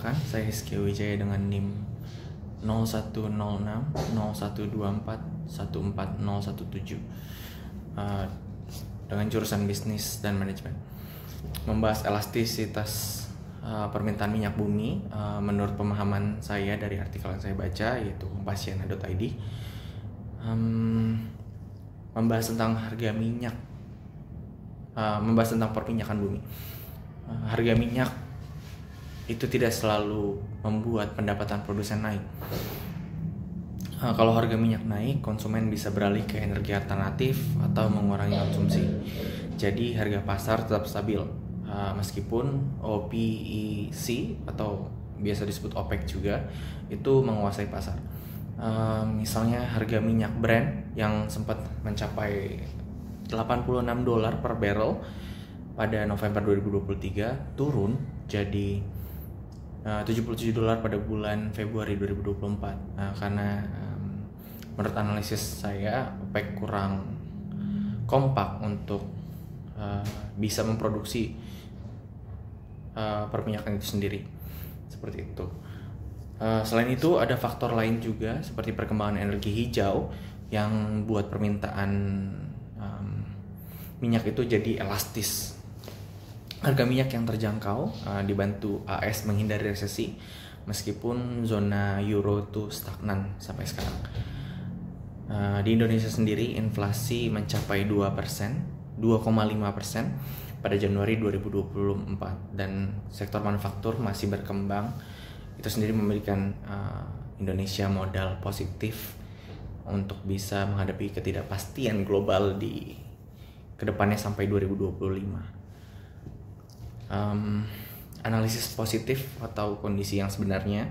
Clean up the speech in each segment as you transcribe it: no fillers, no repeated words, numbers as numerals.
perkenalkan, saya Rizky Wijaya dengan NIM 0106 0124 14017 dengan jurusan bisnis dan manajemen. Membahas elastisitas permintaan minyak bumi menurut pemahaman saya dari artikel yang saya baca, yaitu kompasiana.id. Membahas tentang harga minyak, membahas tentang perminyakan bumi. Harga minyak itu tidak selalu membuat pendapatan produsen naik. Kalau harga minyak naik, konsumen bisa beralih ke energi alternatif atau mengurangi konsumsi. Jadi harga pasar tetap stabil, meskipun OPEC atau biasa disebut OPEC juga itu menguasai pasar. Misalnya harga minyak Brent yang sempat mencapai $86 per barrel pada November 2023 turun jadi $77 pada bulan Februari 2024 karena menurut analisis saya OPEC kurang kompak untuk bisa memproduksi perminyakan itu sendiri, seperti itu. Selain itu ada faktor lain juga seperti perkembangan energi hijau yang buat permintaan minyak itu jadi elastis. Harga minyak yang terjangkau dibantu AS menghindari resesi meskipun zona euro itu stagnan sampai sekarang. Di Indonesia sendiri inflasi mencapai 2,5% pada Januari 2024 dan sektor manufaktur masih berkembang. Itu sendiri memberikan Indonesia modal positif untuk bisa menghadapi ketidakpastian global di kedepannya sampai 2025. Analisis positif atau kondisi yang sebenarnya,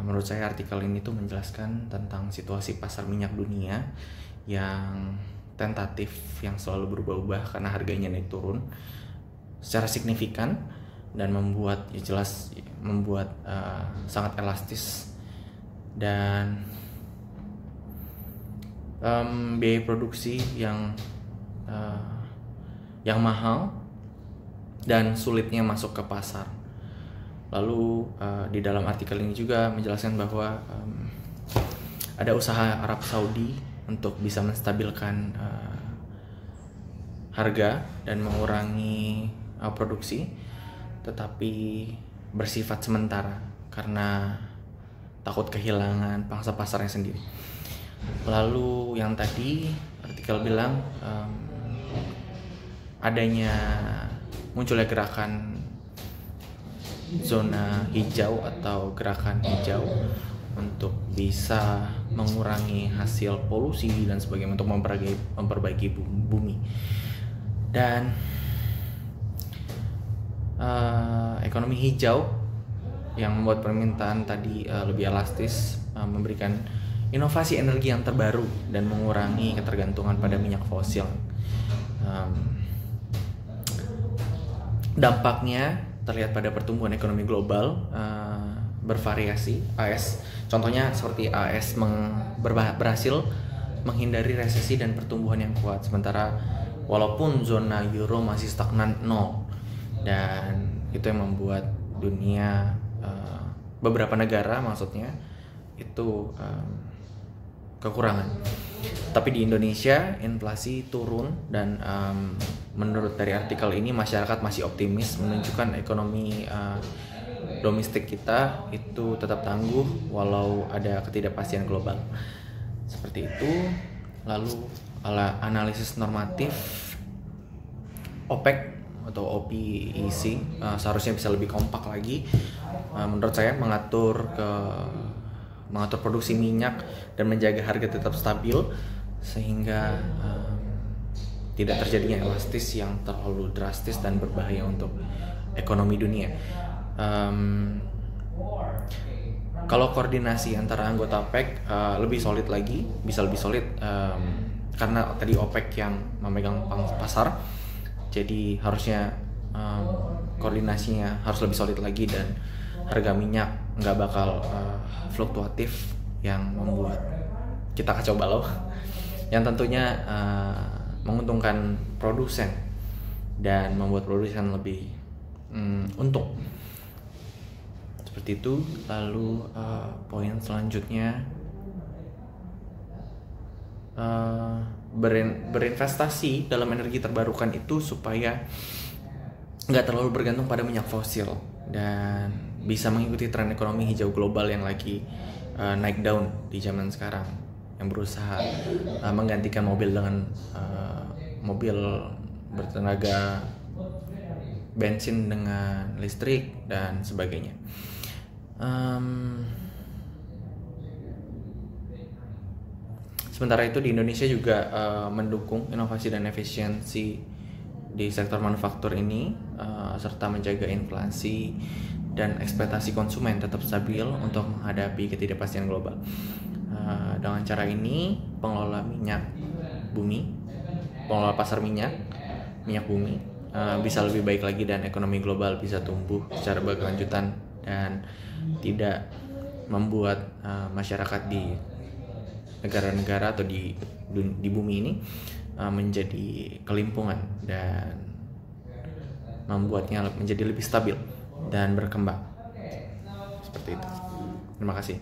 menurut saya artikel ini tuh menjelaskan tentang situasi pasar minyak dunia yang tentatif, yang selalu berubah-ubah karena harganya naik turun secara signifikan dan membuat sangat elastis, dan biaya produksi yang mahal dan sulitnya masuk ke pasar. Lalu di dalam artikel ini juga menjelaskan bahwa ada usaha Arab Saudi untuk bisa menstabilkan harga dan mengurangi produksi, tetapi bersifat sementara karena takut kehilangan pangsa pasarnya sendiri. Lalu yang tadi artikel bilang munculnya gerakan zona hijau atau gerakan hijau untuk bisa mengurangi hasil polusi dan sebagainya, untuk memperbaiki bumi. Dan ekonomi hijau yang membuat permintaan tadi lebih elastis, memberikan inovasi energi yang terbaru dan mengurangi ketergantungan pada minyak fosil. Dampaknya terlihat pada pertumbuhan ekonomi global bervariasi. Contohnya seperti AS berhasil menghindari resesi dan pertumbuhan yang kuat, sementara walaupun zona euro masih stagnan 0, dan itu yang membuat dunia, beberapa negara maksudnya itu kekurangan. Tapi di Indonesia inflasi turun dan menurut dari artikel ini masyarakat masih optimis, menunjukkan ekonomi domestik kita itu tetap tangguh walau ada ketidakpastian global. Seperti itu. Lalu analisis normatif OPEC atau OPEC seharusnya bisa lebih kompak lagi, menurut saya, mengatur produksi minyak dan menjaga harga tetap stabil sehingga tidak terjadinya elastis yang terlalu drastis dan berbahaya untuk ekonomi dunia. Kalau koordinasi antara anggota OPEC lebih solid lagi, bisa lebih solid karena tadi OPEC yang memegang pasar, jadi harusnya koordinasinya harus lebih solid lagi dan harga minyak nggak bakal fluktuatif yang membuat kita kacau balau, yang tentunya menguntungkan produsen dan membuat produsen lebih untung. Seperti itu. Lalu poin selanjutnya, berinvestasi dalam energi terbarukan itu supaya nggak terlalu bergantung pada minyak fosil dan bisa mengikuti tren ekonomi hijau global yang lagi naik daun di zaman sekarang, yang berusaha menggantikan mobil dengan mobil bertenaga bensin dengan listrik dan sebagainya. Sementara itu di Indonesia juga mendukung inovasi dan efisiensi di sektor manufaktur ini, serta menjaga inflasi dan ekspektasi konsumen tetap stabil untuk menghadapi ketidakpastian global. Dengan cara ini, pengelola pasar minyak bumi bisa lebih baik lagi dan ekonomi global bisa tumbuh secara berkelanjutan dan tidak membuat masyarakat di negara-negara atau di bumi ini menjadi kelimpungan dan membuatnya menjadi lebih stabil dan berkembang. Seperti itu. Terima kasih.